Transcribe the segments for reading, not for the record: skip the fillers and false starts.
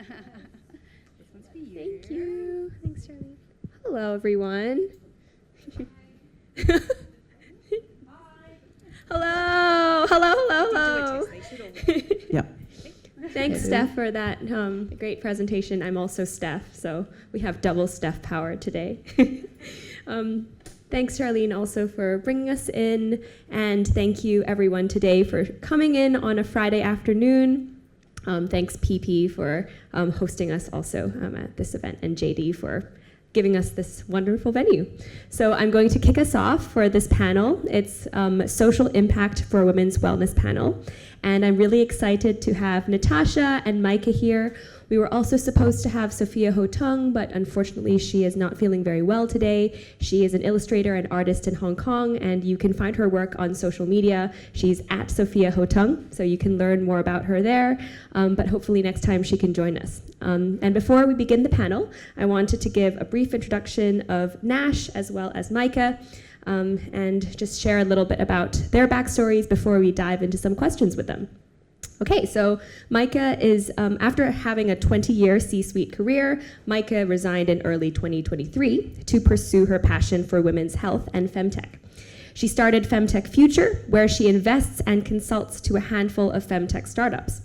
This one's for you. Thank you. Thanks, Charlie. Hello, everyone. Hello. Hello. Yeah. Thanks, Steph, for that great presentation. I'm also Steph, so we have double Steph power today. Thanks, Charlene, also for bringing us in, and thank you, everyone, today for coming in on a Friday afternoon. Thanks, PP, for hosting us also at this event, and JD for giving us this wonderful venue. So I'm going to kick us off for this panel. It's Social Impact for Women's Wellness panel. And I'm really excited to have Natasha and Micah here. We were also supposed to have Sophia Ho-Tung, but unfortunately she is not feeling very well today. She is an illustrator and artist in Hong Kong, and you can find her work on social media. She's at Sophia Ho-Tung, so you can learn more about her there, but hopefully next time she can join us. And before we begin the panel, I wanted to give a brief introduction of Nash as well as Micah, and just share a little bit about their backstories before we dive into some questions with them. Okay, so Micah is, after having a 20-year C-suite career, Micah resigned in early 2023 to pursue her passion for women's health and femtech. She started Femtech Future, where she invests and consults to a handful of femtech startups.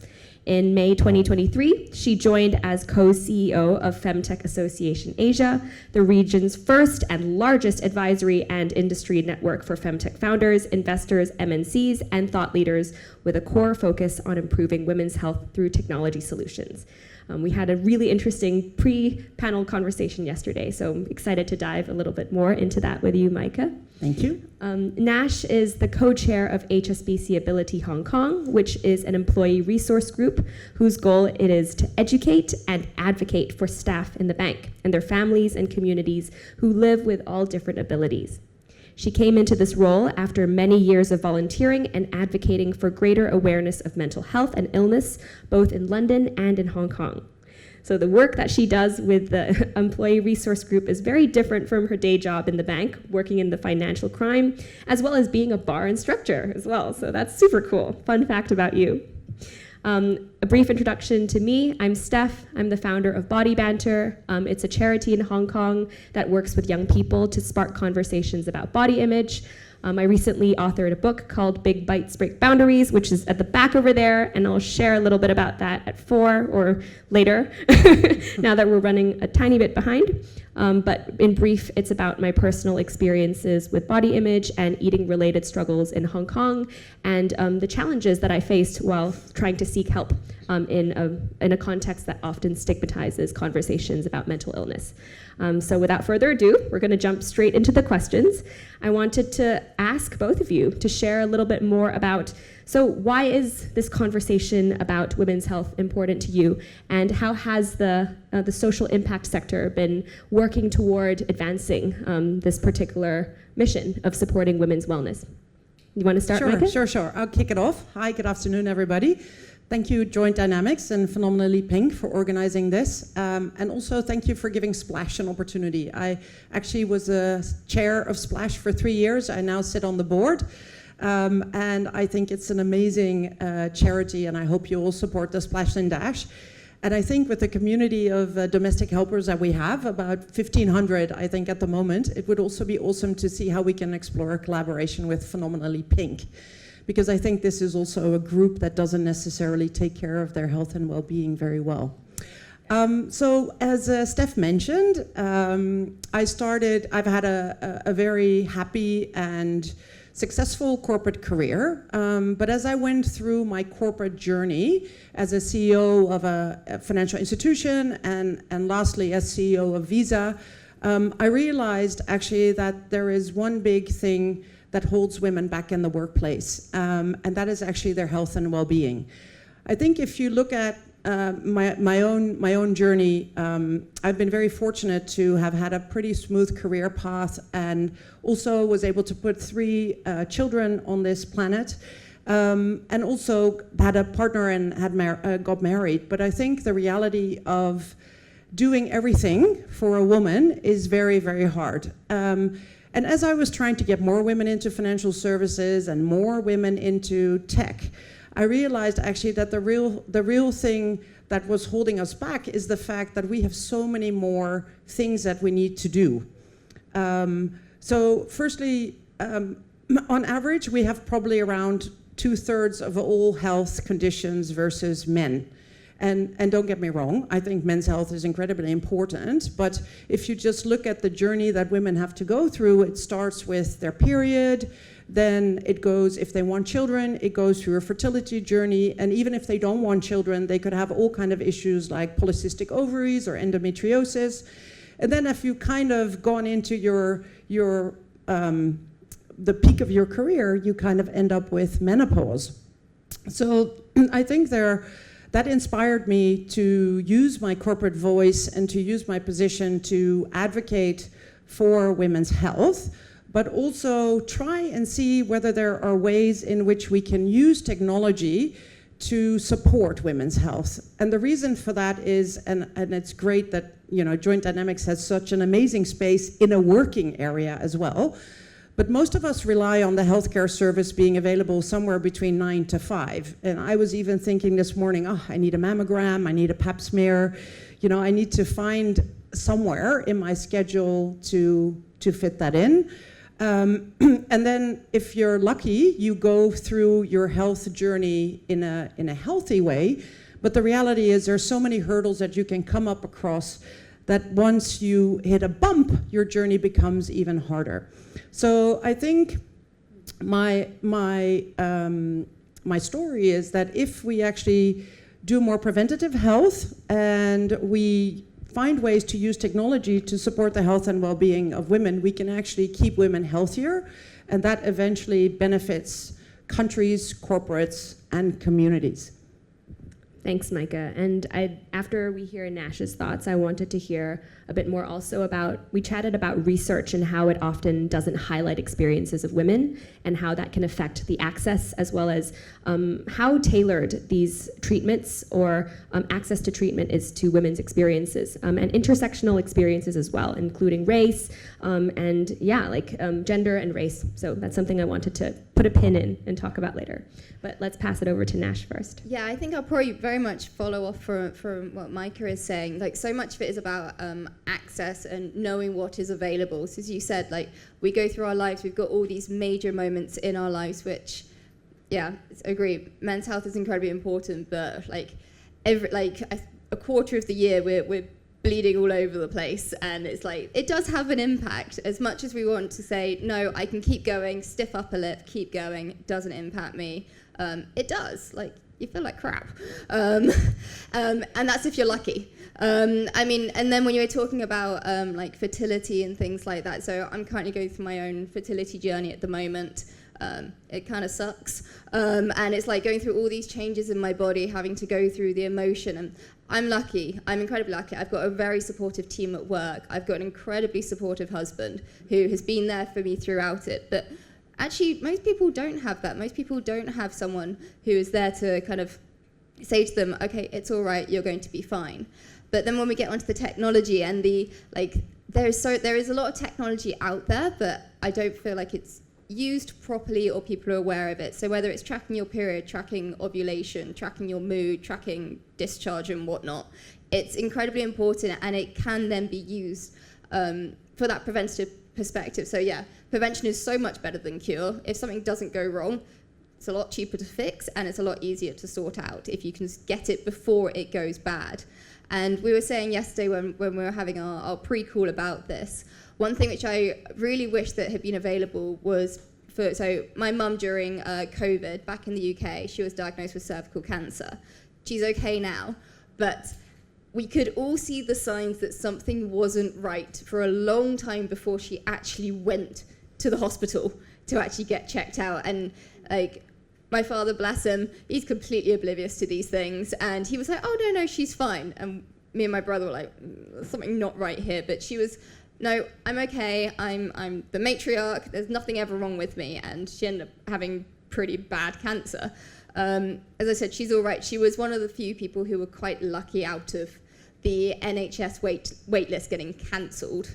In May 2023, she joined as co-CEO of Femtech Association Asia, the region's first and largest advisory and industry network for femtech founders, investors, MNCs, and thought leaders with a core focus on improving women's health through technology solutions. We had a really interesting pre-panel conversation yesterday, so I'm excited to dive a little bit more into that with you, Micah. Thank you. Nash is the co-chair of HSBC Ability Hong Kong, which is an employee resource group whose goal it is to educate and advocate for staff in the bank and their families and communities who live with all different abilities. She came into this role after many years of volunteering and advocating for greater awareness of mental health and illness, both in London and in Hong Kong. So the work that she does with the employee resource group is very different from her day job in the bank, working in the financial crime, as well as being a bar instructor as well. So that's super cool. Fun fact about you. A brief introduction to me. I'm Steph. I'm the founder of Body Banter. It's a charity in Hong Kong that works with young people to spark conversations about body image. I recently authored a book called Big Bites Break Boundaries, which is at the back over there, and I'll share a little bit about that at 4 or later, now that we're running a tiny bit behind. But in brief, it's about my personal experiences with body image and eating-related struggles in Hong Kong, and the challenges that I faced while trying to seek help in a context that often stigmatizes conversations about mental illness. So without further ado, we're going to jump straight into the questions. I wanted to ask both of you to share a little bit more about, so why is this conversation about women's health important to you, and how has the social impact sector been working toward advancing this particular mission of supporting women's wellness? You want to start, Micah? Sure. I'll kick it off. Hi, good afternoon, everybody. Thank you, Joint Dynamics and Phenomenally Pink, for organizing this. And also thank you for giving Splash an opportunity. I actually was a chair of Splash for 3 years. I now sit on the board. And I think it's an amazing charity, and I hope you all support the Splash and Dash. And I think with the community of domestic helpers that we have, about 1,500, I think, at the moment, it would also be awesome to see how we can explore a collaboration with Phenomenally Pink, because I think this is also a group that doesn't necessarily take care of their health and well-being very well. So as Steph mentioned, I've had a very happy and successful corporate career, but as I went through my corporate journey as a CEO of a financial institution and lastly as CEO of Visa, I realized actually that there is one big thing that holds women back in the workplace, and that is actually their health and well-being. I think if you look at my own journey, I've been very fortunate to have had a pretty smooth career path, and also was able to put 3 children on this planet, and also had a partner and got married. But I think the reality of doing everything for a woman is very, very hard. And as I was trying to get more women into financial services and more women into tech, I realized actually that the real thing that was holding us back is the fact that we have so many more things that we need to do. So firstly, on average, we have probably around 2/3 of all health conditions versus men. And don't get me wrong, I think men's health is incredibly important, but if you just look at the journey that women have to go through, it starts with their period, then it goes, if they want children, it goes through a fertility journey, and even if they don't want children, they could have all kind of issues like polycystic ovaries or endometriosis. And then if you kind of gone into the peak of your career, you kind of end up with menopause. So I think that inspired me to use my corporate voice and to use my position to advocate for women's health, but also try and see whether there are ways in which we can use technology to support women's health. And the reason for that is, and it's great that Joint Dynamics has such an amazing space in a working area as well, but most of us rely on the healthcare service being available somewhere between 9 to 5. And I was even thinking this morning, I need a mammogram, I need a pap smear. I need to find somewhere in my schedule to fit that in. And then if you're lucky, you go through your health journey in a healthy way. But the reality is there's so many hurdles that you can come up across that once you hit a bump, your journey becomes even harder. So I think my story is that if we actually do more preventative health and we find ways to use technology to support the health and well-being of women, we can actually keep women healthier, and that eventually benefits countries, corporates, and communities. Thanks, Micah. And after we hear Nash's thoughts, I wanted to hear a bit more also about, we chatted about research and how it often doesn't highlight experiences of women and how that can affect the access, as well as how tailored these treatments or access to treatment is to women's experiences and intersectional experiences as well, including race and gender and race. So that's something I wanted to put a pin in and talk about later. But let's pass it over to Nash first. Yeah, I think I'll probably very much follow off from what Micah is saying. Like, so much of it is about access and knowing what is available. So as you said, like, we go through our lives, we've got all these major moments in our lives, which, yeah, I agree. Men's health is incredibly important, but a quarter of the year we're bleeding all over the place, and it's like, it does have an impact. As much as we want to say, no, I can keep going, stiff upper lip, keep going, it doesn't impact me. It does. Like, you feel like crap. And that's if you're lucky. And then when you were talking about like fertility and things like that, so I'm currently going through my own fertility journey at the moment. It kind of sucks. And it's like going through all these changes in my body, having to go through the emotion. And I'm lucky. I'm incredibly lucky. I've got a very supportive team at work. I've got an incredibly supportive husband who has been there for me throughout it. But actually, most people don't have that. Most people don't have someone who is there to kind of say to them, okay, it's all right, you're going to be fine. But then when we get onto the technology and there is a lot of technology out there, but I don't feel like it's used properly or people are aware of it. So whether it's tracking your period, tracking ovulation, tracking your mood, tracking discharge and whatnot, it's incredibly important, and it can then be used for that preventative perspective. So yeah, prevention is so much better than cure. If something doesn't go wrong, it's a lot cheaper to fix, and it's a lot easier to sort out if you can get it before it goes bad. And we were saying yesterday when we were having our pre-call about this, one thing which I really wish that had been available was so my mum during COVID back in the UK, she was diagnosed with cervical cancer. She's okay now, but we could all see the signs that something wasn't right for a long time before she actually went to the hospital to actually get checked out. And like, my father, bless him, he's completely oblivious to these things. And he was like, oh, no, she's fine. And me and my brother were like, there's something not right here. But she was, no, I'm okay. I'm the matriarch. There's nothing ever wrong with me. And she ended up having pretty bad cancer. As I said, she's all right. She was one of the few people who were quite lucky out of the NHS wait list getting cancelled.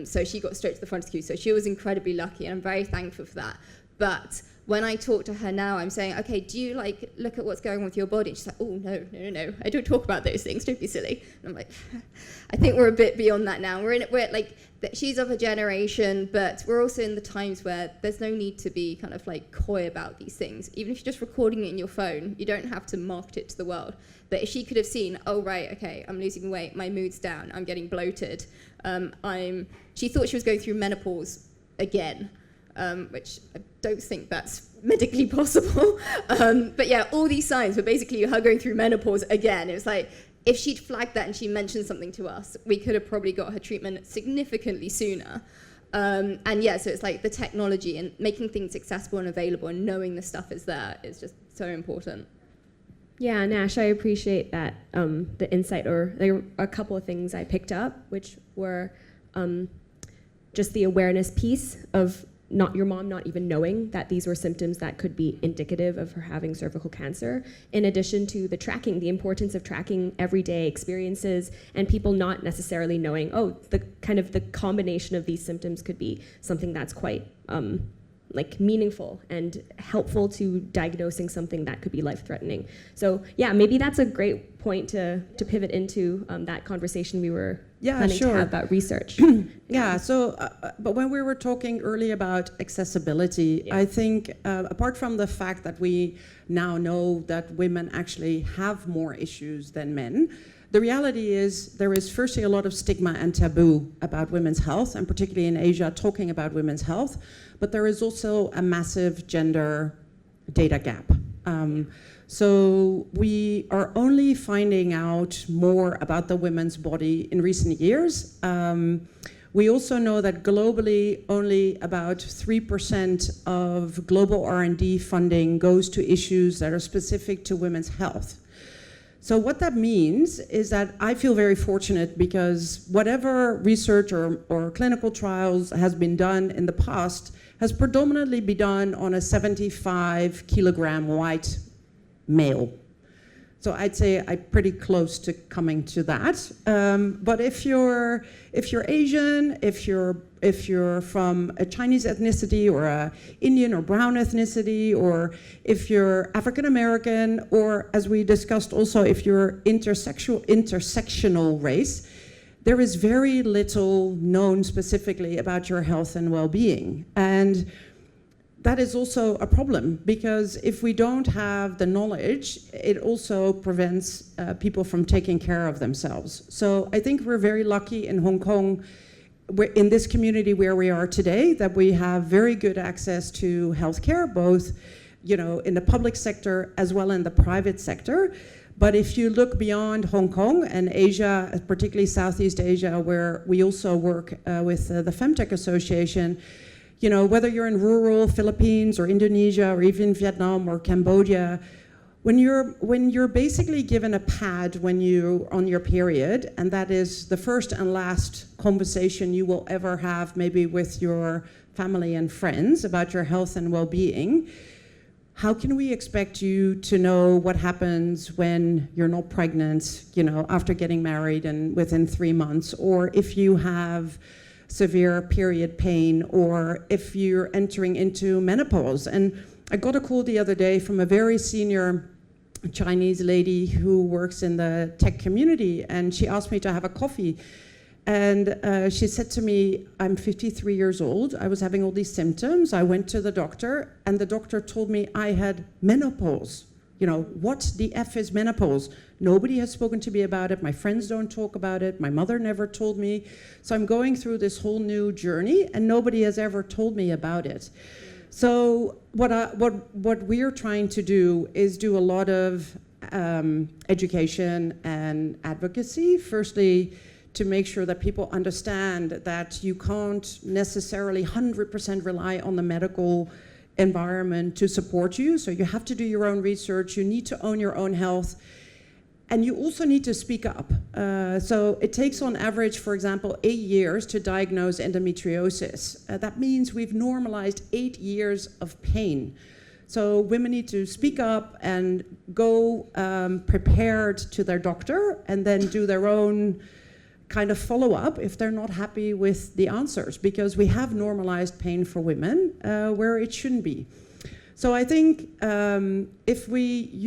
So she got straight to the front of the queue. So she was incredibly lucky, and I'm very thankful for that. But when I talk to her now, I'm saying, okay, do you like look at what's going on with your body? She's like, oh, no. I don't talk about those things. Don't be silly. And I'm like, I think we're a bit beyond that now. We're like, she's of a generation, but we're also in the times where there's no need to be kind of like coy about these things. Even if you're just recording it in your phone, you don't have to market it to the world. But if she could have seen, oh, right, okay, I'm losing weight, my mood's down, I'm getting bloated. She thought she was going through menopause again. Which I don't think that's medically possible. But yeah, all these signs were basically her going through menopause again. It was like, if she'd flagged that and she mentioned something to us, we could have probably got her treatment significantly sooner. And yeah, so it's like the technology and making things accessible and available and knowing the stuff is there is just so important. Yeah, Nash, I appreciate that, the insight, or there were a couple of things I picked up, which were just the awareness piece of not your mom not even knowing that these were symptoms that could be indicative of her having cervical cancer, in addition to the tracking, the importance of tracking everyday experiences and people not necessarily knowing, oh, the kind of the combination of these symptoms could be something that's quite like meaningful and helpful to diagnosing something that could be life-threatening. So yeah, maybe that's a great point to pivot into that conversation we were planning to have about research. Yeah, so, but when we were talking earlier about accessibility, I think apart from the fact that we now know that women actually have more issues than men, the reality is there is firstly a lot of stigma and taboo about women's health, and particularly in Asia, talking about women's health, but there is also a massive gender data gap. So we are only finding out more about the women's body in recent years. We also know that globally, only about 3% of global R&D funding goes to issues that are specific to women's health. So what that means is that I feel very fortunate because whatever research or clinical trials has been done in the past has predominantly been done on a 75 kilogram white male. So I'd say I'm pretty close to coming to that. But if you're Asian, if you're from a Chinese ethnicity or a Indian or brown ethnicity, or if you're African American, or as we discussed also, if you're intersectional race, there is very little known specifically about your health and well-being. And that is also a problem, because if we don't have the knowledge, it also prevents people from taking care of themselves. So I think we're very lucky in Hong Kong, in this community where we are today, that we have very good access to healthcare, both, you know, in the public sector as well in the private sector. But if you look beyond Hong Kong and Asia, particularly Southeast Asia, where we also work with the Femtech Association, you know, whether you're in rural Philippines or Indonesia or even Vietnam or Cambodia, when you're basically given a pad when you're on your period, and that is the first and last conversation you will ever have maybe with your family and friends about your health and well-being, how can we expect you to know what happens when you're not pregnant, you know, after getting married and within 3 months, or if you have severe period pain, or if you're entering into menopause? And I got a call the other day from a very senior Chinese lady who works in the tech community, and she asked me to have a coffee. And she said to me, I'm 53 years old, I was having all these symptoms, I went to the doctor, and the doctor told me I had menopause. You know, what the F is menopause? Nobody has spoken to me about it. My friends don't talk about it. My mother never told me. So I'm going through this whole new journey, and nobody has ever told me about it. So what we're trying to do is do a lot of education and advocacy. Firstly, to make sure that people understand that you can't necessarily 100% rely on the medical environment to support you. So you have to do your own research, you need to own your own health, and you also need to speak up. So it takes on average, for example, 8 years to diagnose endometriosis. That means we've normalized 8 years of pain. So women need to speak up and go prepared to their doctor, and then do their own kind of follow up if they're not happy with the answers, because we have normalized pain for women where it shouldn't be. So I think if we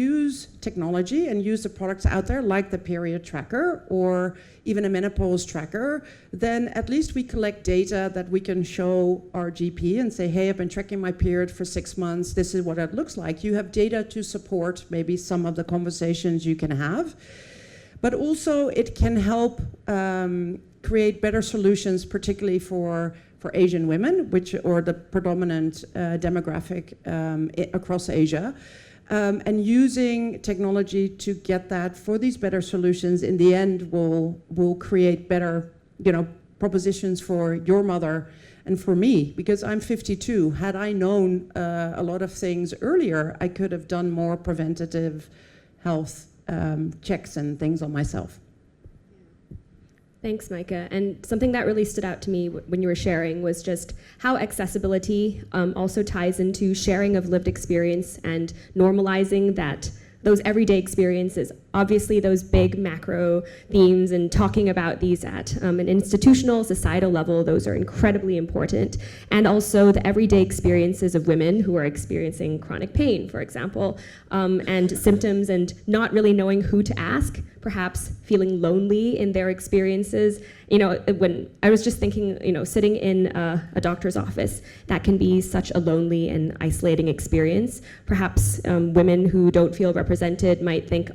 use technology and use the products out there like the period tracker or even a menopause tracker, then at least we collect data that we can show our GP and say, hey, I've been tracking my period for 6 months. This is what it looks like. You have data to support maybe some of the conversations you can have. But also it can help create better solutions, particularly for Asian women, or the predominant demographic across Asia. And using technology to get that for these better solutions in the end will create better, propositions for your mother and for me, because I'm 52. Had I known a lot of things earlier, I could have done more preventative health checks and things on myself. Thanks, Micah. And something that really stood out to me when you were sharing was just how accessibility also ties into sharing of lived experience and normalizing those everyday experiences. Obviously, those big macro themes and talking about these at an institutional, societal level, those are incredibly important. And also the everyday experiences of women who are experiencing chronic pain, for example, and symptoms and not really knowing who to ask, perhaps feeling lonely in their experiences. When I was just thinking, sitting in a doctor's office, that can be such a lonely and isolating experience. Perhaps women who don't feel represented might think,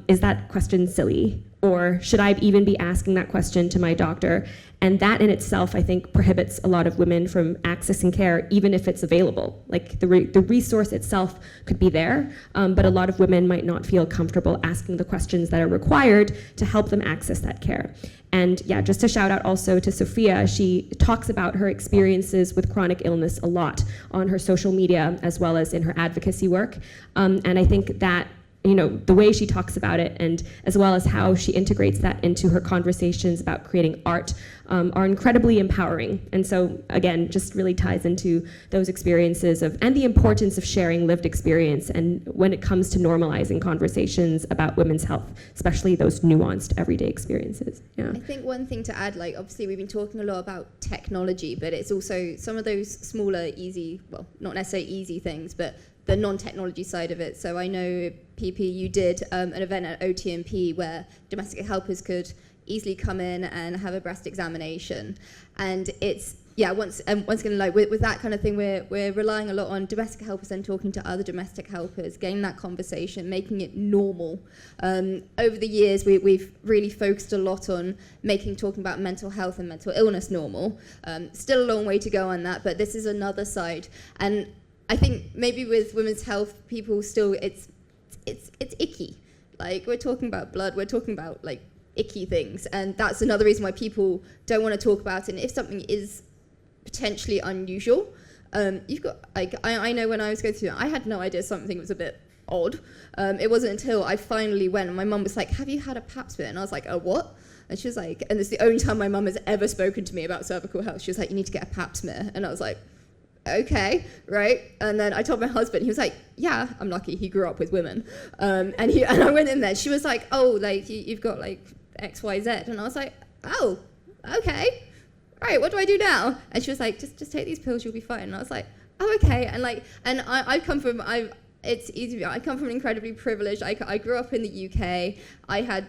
is that question silly? Or should I even be asking that question to my doctor? And that in itself, I think, prohibits a lot of women from accessing care, even if it's available. Like the resource itself could be there, but a lot of women might not feel comfortable asking the questions that are required to help them access that care. And yeah, just a shout out also to Sophia. She talks about her experiences with chronic illness a lot on her social media, as well as in her advocacy work. And I think that the way she talks about it, and as well as how she integrates that into her conversations about creating art, are incredibly empowering. And so, again, just really ties into those experiences and the importance of sharing lived experience, and when it comes to normalizing conversations about women's health, especially those nuanced everyday experiences. Yeah. I think one thing to add, obviously we've been talking a lot about technology, but it's also some of those smaller, easy, well, not necessarily easy things, but the non-technology side of it. So I know, PP, you did an event at OTMP where domestic helpers could easily come in and have a breast examination. And it's, once again, with that kind of thing, we're relying a lot on domestic helpers and talking to other domestic helpers, getting that conversation, making it normal. Over the years, we've really focused a lot on talking about mental health and mental illness normal. Still a long way to go on that, but this is another side. And I think maybe with women's health, people still, it's icky. We're talking about blood, we're talking about icky things, and that's another reason why people don't want to talk about it. And if something is potentially unusual, you've got, I know when I was going through it, I had no idea something was a bit odd. It wasn't until I finally went, and my mum was like, have you had a pap smear? And I was like, what? And she was like, and it's the only time my mum has ever spoken to me about cervical health. She was like, you need to get a pap smear. And I was like, okay, right? And then I told my husband, he was like, yeah, I'm lucky, he grew up with women. And I went in there, she was like, you've got X, Y, Z. And I was like, oh, okay, right, what do I do now? And she was like, just take these pills, you'll be fine. And I was like, oh, okay. And I come from an incredibly privileged, I grew up in the UK, I had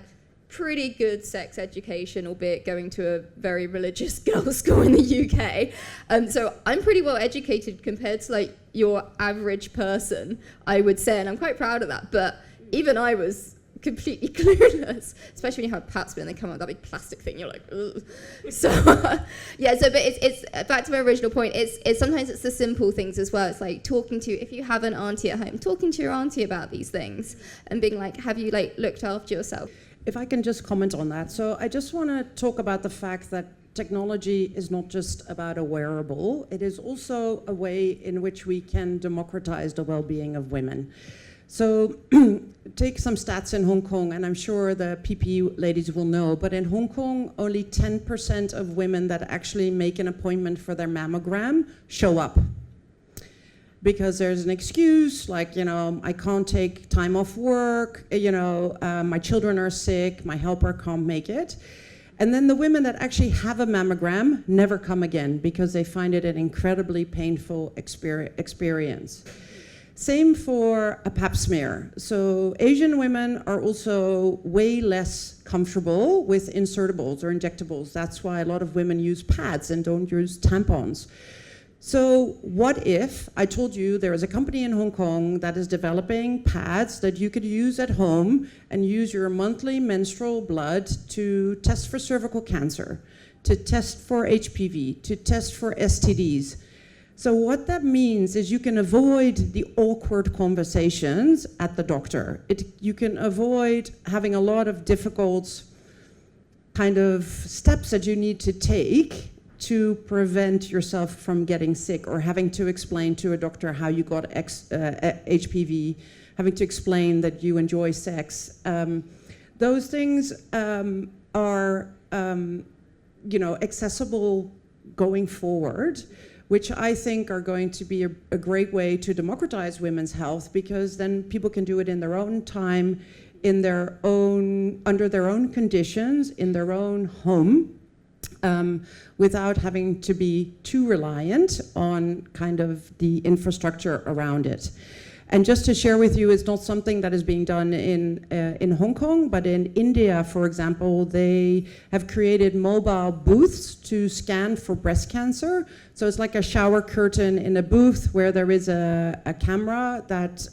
pretty good sex education, albeit going to a very religious girls' school in the UK. So I'm pretty well educated compared to your average person, I would say, and I'm quite proud of that. But even I was completely clueless, especially when you have a pap smear and they come out with that big plastic thing. You're like, ugh. So but it's back to my original point. It's sometimes it's the simple things as well. It's talking to, if you have an auntie at home, talking to your auntie about these things and being like, have you looked after yourself? If I can just comment on that. So I just want to talk about the fact that technology is not just about a wearable. It is also a way in which we can democratize the well-being of women. So take some stats in Hong Kong, and I'm sure the PP ladies will know, but in Hong Kong, only 10% of women that actually make an appointment for their mammogram show up. Because there's an excuse, I can't take time off work, my children are sick, my helper can't make it. And then the women that actually have a mammogram never come again because they find it an incredibly painful experience. Same for a pap smear. So Asian women are also way less comfortable with insertables or injectables. That's why a lot of women use pads and don't use tampons. So what if I told you there is a company in Hong Kong that is developing pads that you could use at home and use your monthly menstrual blood to test for cervical cancer, to test for HPV, to test for STDs. So what that means is you can avoid the awkward conversations at the doctor. You can avoid having a lot of difficult kind of steps that you need to take to prevent yourself from getting sick or having to explain to a doctor how you got HPV, having to explain that you enjoy sex. Those things are accessible going forward, which I think are going to be a great way to democratize women's health, because then people can do it in their own time, under their own conditions, in their own home, without having to be too reliant on kind of the infrastructure around it. And just to share with you, it's not something that is being done in Hong Kong, but in India, for example, they have created mobile booths to scan for breast cancer. So it's like a shower curtain in a booth where there is a camera that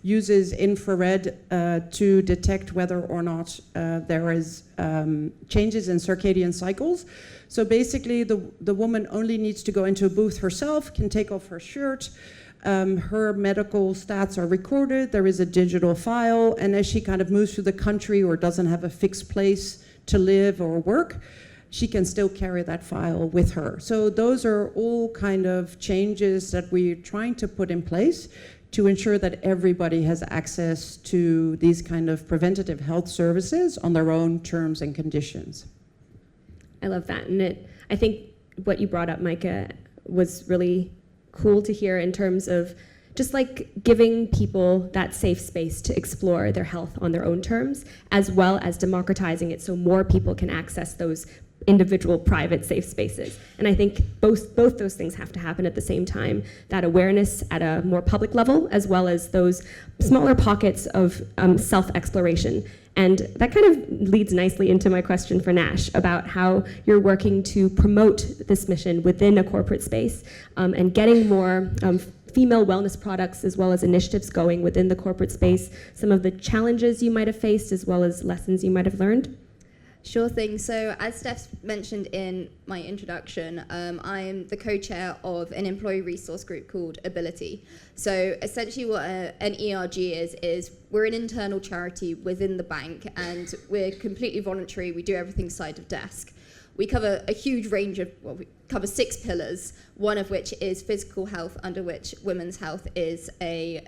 uses infrared to detect whether or not there is changes in circadian cycles. So basically, the woman only needs to go into a booth herself, can take off her shirt. Her medical stats are recorded, there is a digital file, and as she kind of moves through the country or doesn't have a fixed place to live or work, she can still carry that file with her. So those are all kind of changes that we're trying to put in place to ensure that everybody has access to these kind of preventative health services on their own terms and conditions. I love that. And I think what you brought up, Micah, was really cool to hear in terms of just like giving people that safe space to explore their health on their own terms, as well as democratizing it so more people can access those individual private safe spaces. And I think both those things have to happen at the same time, that awareness at a more public level, as well as those smaller pockets of self-exploration. And that kind of leads nicely into my question for Nash about how you're working to promote this mission within a corporate space and getting more female wellness products as well as initiatives going within the corporate space, some of the challenges you might have faced as well as lessons you might have learned. Sure thing. So as Steph mentioned in my introduction, I am the co-chair of an employee resource group called Ability. So essentially what an ERG is we're an internal charity within the bank, and we're completely voluntary. We do everything side of desk. We cover a huge range of, we cover 6 pillars, one of which is physical health, under which women's health is a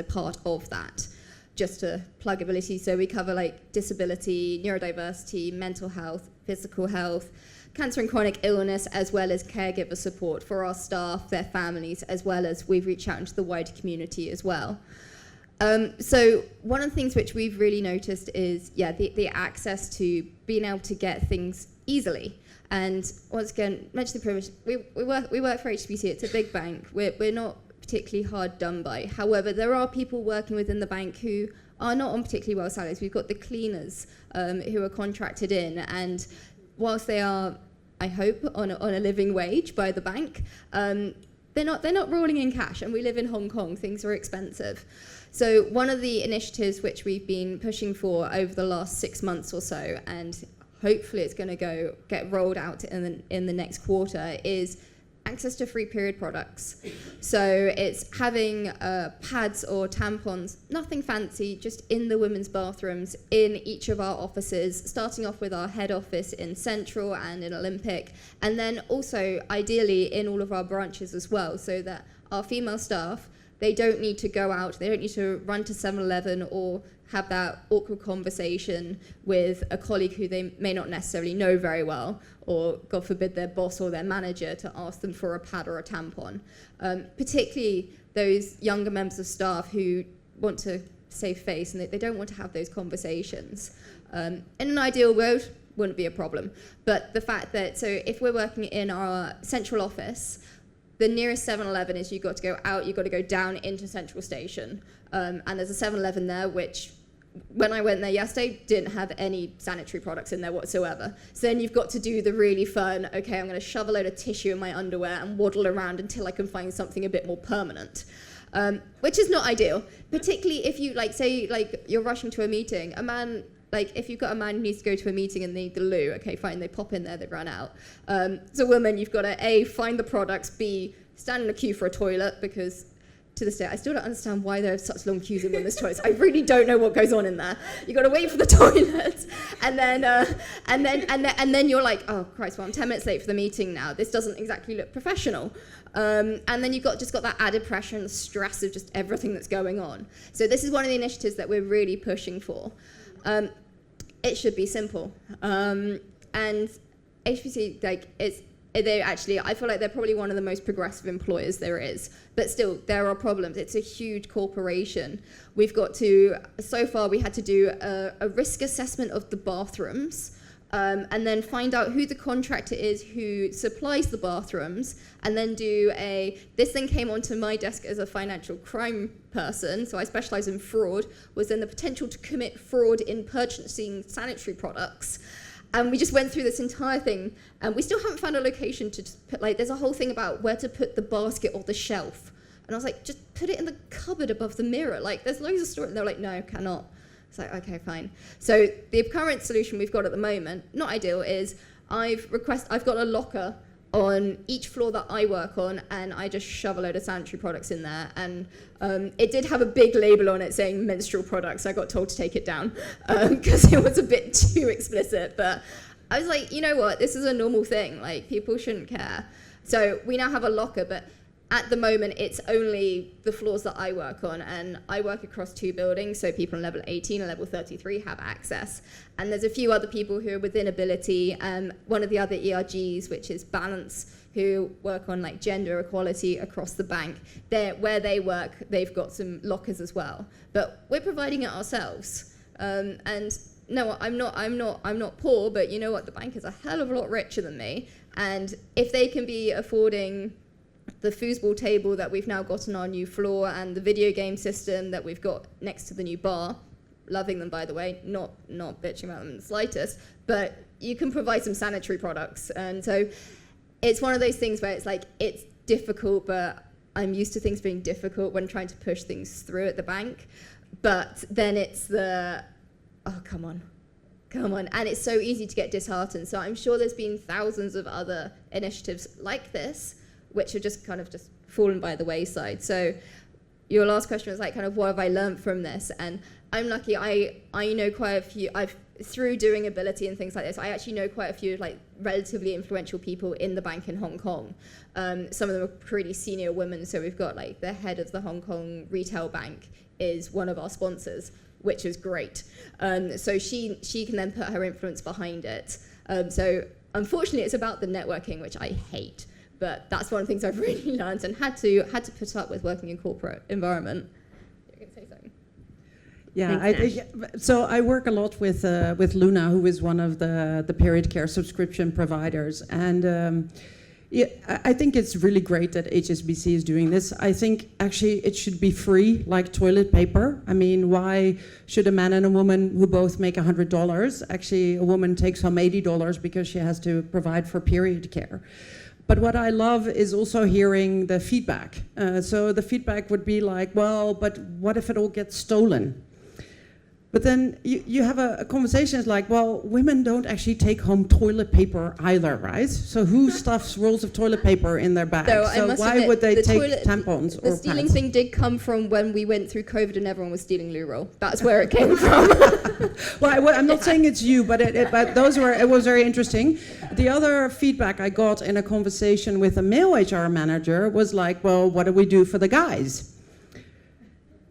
part of that. Just to plug Ability, so we cover like disability, neurodiversity, mental health, physical health, cancer and chronic illness, as well as caregiver support for our staff, their families, as well as we've reached out into the wider community as well. So one of the things which we've really noticed is, the access to being able to get things easily. And once again, mention the privilege, we work for HSBC, it's a big bank, we're not particularly hard done by. However, there are people working within the bank who are not on particularly well salaries. We've got the cleaners who are contracted in, and whilst they are, I hope, on a living wage by the bank, they're not rolling in cash, and we live in Hong Kong, things are expensive. So one of the initiatives which we've been pushing for over the last 6 months or so, and hopefully it's going to get rolled out in the next quarter, is access to free period products. So it's having pads or tampons, nothing fancy, just in the women's bathrooms in each of our offices, starting off with our head office in Central and in Olympic, and then also ideally in all of our branches as well, so that our female staff, they don't need to go out, they don't need to run to 7-Eleven or have that awkward conversation with a colleague who they may not necessarily know very well, or God forbid their boss or their manager to ask them for a pad or a tampon. Particularly those younger members of staff who want to save face and they don't want to have those conversations. In an ideal world, wouldn't be a problem. But the fact that, so if we're working in our central office, the nearest 7-Eleven is you've got to go out, you've got to go down into Central Station. And there's a 7-Eleven there, which when I went there yesterday, didn't have any sanitary products in there whatsoever. So then you've got to do the really fun, okay, I'm going to shove a load of tissue in my underwear and waddle around until I can find something a bit more permanent. Which is not ideal, particularly if you, say, you're rushing to a meeting. A man, if you've got a man who needs to go to a meeting and they need the loo, okay, fine, they pop in there, they've run out. As a woman, you've got to, A, find the products, B, stand in a queue for a toilet, because to this day, I still don't understand why there are such long queues in women's toilets. I really don't know what goes on in there. You've got to wait for the toilet, and then you're like, oh Christ, well I'm 10 minutes late for the meeting now. This doesn't exactly look professional. And then you've just got that added pressure and the stress of just everything that's going on. So this is one of the initiatives that we're really pushing for. It should be simple, and HSBC I feel like they're probably one of the most progressive employers there is, but still there are problems. It's a huge corporation. So far we had to do a risk assessment of the bathrooms, and then find out who the contractor is who supplies the bathrooms, and then this thing came onto my desk as a financial crime person, so I specialize in fraud, was then the potential to commit fraud in purchasing sanitary products. And we just went through this entire thing, and we still haven't found a location to just put, there's a whole thing about where to put the basket or the shelf. And I was like, just put it in the cupboard above the mirror. There's loads of storage. And they're like, no, cannot. It's like, okay, fine. So the current solution we've got at the moment, not ideal, is I've got a locker on each floor that I work on, and I just shove a load of sanitary products in there. And it did have a big label on it saying menstrual products. I got told to take it down because it was a bit too explicit. But I was like, you know what? This is a normal thing. People shouldn't care. So we now have a locker, but at the moment, it's only the floors that I work on, and I work across 2 buildings, so people on level 18 and level 33 have access. And there's a few other people who are within Ability, one of the other ERGs, which is Balance, who work on gender equality across the bank. Where they work, they've got some lockers as well. But we're providing it ourselves. And no, I'm not poor, but you know what? The bank is a hell of a lot richer than me. And if they can be affording the foosball table that we've now got on our new floor and the video game system that we've got next to the new bar, loving them by the way, not bitching about them in the slightest, but you can provide some sanitary products. And so it's one of those things where it's difficult, but I'm used to things being difficult when trying to push things through at the bank. But then it's come on. And it's so easy to get disheartened. So I'm sure there's been thousands of other initiatives like this which have just fallen by the wayside. So your last question was what have I learned from this? And I'm lucky, I know quite a few, through doing Ability and things like this, I actually know quite a few relatively influential people in the bank in Hong Kong. Some of them are pretty senior women, so we've got the head of the Hong Kong retail bank is one of our sponsors, which is great. So she can then put her influence behind it. So unfortunately it's about the networking, which I hate. But that's one of the things I've really learned and had to put up with working in corporate environment. You're going to say something? Yeah, so I work a lot with Luna, who is one of the period care subscription providers, and I think it's really great that HSBC is doing this. I think actually it should be free, like toilet paper. I mean, why should a man and a woman who both make $100, actually a woman takes home $80 because she has to provide for period care? But what I love is also hearing the feedback. So the feedback would be well, but what if it all gets stolen? But then you have a conversation, it's well, women don't actually take home toilet paper either, right? So who stuffs rolls of toilet paper in their bag? So why admit, would they take tampons or The stealing pads? thing did come from when we went through COVID and everyone was stealing loo roll. That's where it came from. Well, I'm not saying it's you, but it was very interesting. The other feedback I got in a conversation with a male HR manager was well, what do we do for the guys?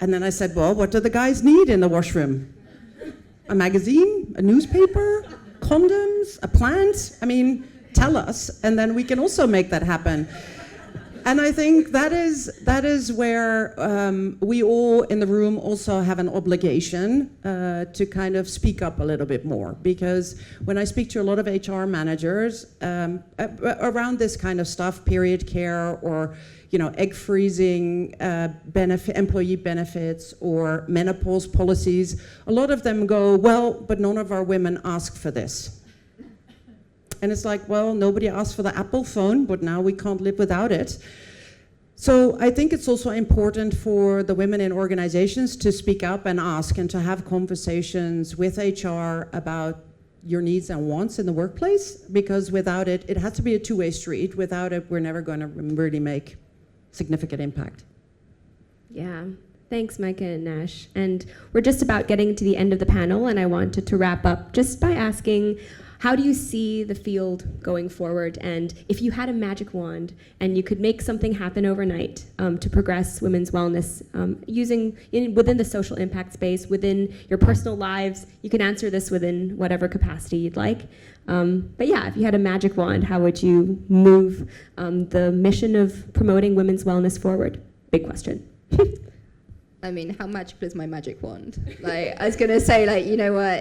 And then I said, well, what do the guys need in the washroom? A magazine? A newspaper? Condoms? A plant? I mean, tell us, and then we can also make that happen. And I think that is where we all in the room also have an obligation to kind of speak up a little bit more. Because when I speak to a lot of HR managers around this kind of stuff, period care or egg freezing, employee benefits or menopause policies, a lot of them go, well, but none of our women ask for this. And it's like, well, nobody asked for the Apple phone, but now we can't live without it. So I think it's also important for the women in organizations to speak up and ask and to have conversations with HR about your needs and wants in the workplace, because without it, it has to be a two-way street. Without it, we're never going to really make significant impact. Yeah. Thanks, Micah and Nash. And we're just about getting to the end of the panel, and I wanted to wrap up just by asking, how do you see the field going forward? And if you had a magic wand and you could make something happen overnight to progress women's wellness within the social impact space, within your personal lives, you can answer this within whatever capacity you'd like. But yeah, if you had a magic wand, how would you move the mission of promoting women's wellness forward? Big question. I mean, how magical is my magic wand? Like, I was gonna say, like, you know what,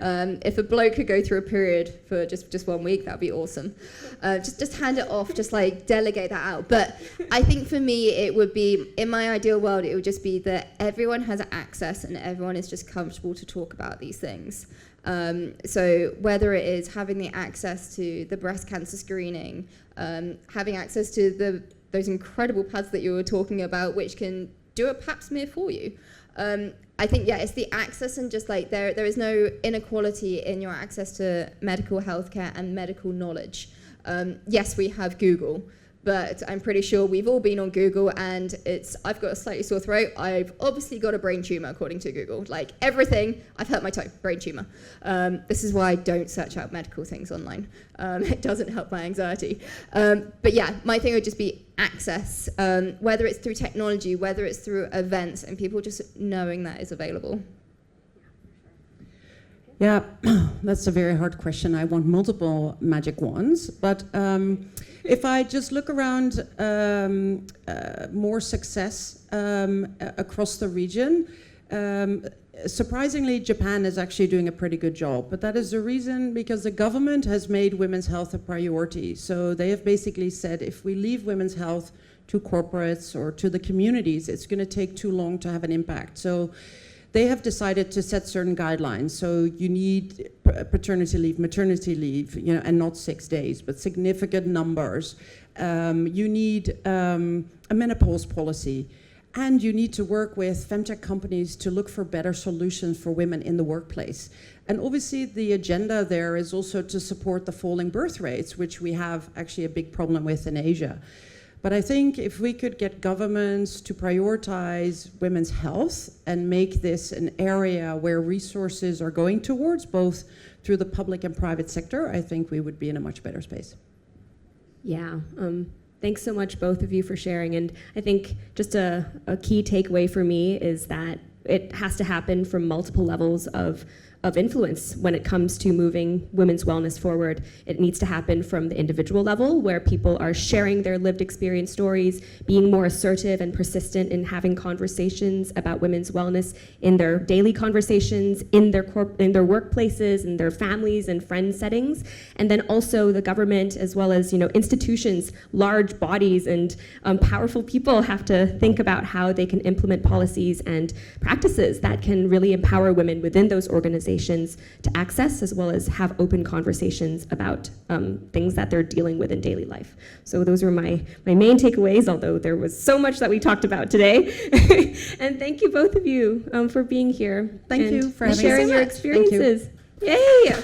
if a bloke could go through a period for just 1 week, that'd be awesome. Just hand it off, just like delegate that out. But I think for me, it would be, in my ideal world, it would just be that everyone has access and everyone is just comfortable to talk about these things. So whether it is having the access to the breast cancer screening, having access to those incredible pads that you were talking about, which can do a pap smear for you. I think, yeah, it's the access and just like there is no inequality in your access to medical healthcare and medical knowledge. Yes, we have Google, but I'm pretty sure we've all been on Google and I've got a slightly sore throat. I've obviously got a brain tumor according to Google. Like everything, I've hurt my toe, brain tumor. This is why I don't search out medical things online. It doesn't help my anxiety. But yeah, my thing would just be access, whether it's through technology, whether it's through events, and people just knowing that is available. Yeah, that's a very hard question. I want multiple magic wands, but if I just look around more success across the region, surprisingly, Japan is actually doing a pretty good job. But that is the reason because the government has made women's health a priority. So they have basically said if we leave women's health to corporates or to the communities, it's going to take too long to have an impact. So they have decided to set certain guidelines. So you need paternity leave, maternity leave, and not 6 days, but significant numbers. You need a menopause policy. And you need to work with femtech companies to look for better solutions for women in the workplace. And obviously the agenda there is also to support the falling birth rates, which we have actually a big problem with in Asia. But I think if we could get governments to prioritize women's health and make this an area where resources are going towards, both through the public and private sector, I think we would be in a much better space. Yeah. Thanks so much, both of you, for sharing. And I think just a key takeaway for me is that it has to happen from multiple levels of influence when it comes to moving women's wellness forward. It needs to happen from the individual level, where people are sharing their lived experience stories, being more assertive and persistent in having conversations about women's wellness in their daily conversations, in their workplaces, in their families and friend settings. And then also the government, as well as institutions, large bodies and powerful people have to think about how they can implement policies and practices that can really empower women within those organizations to access, as well as have open conversations about things that they're dealing with in daily life. So those were my main takeaways, although there was so much that we talked about today. And thank you, both of you, for being here. Thank you for having us. sharing your experiences. Yay!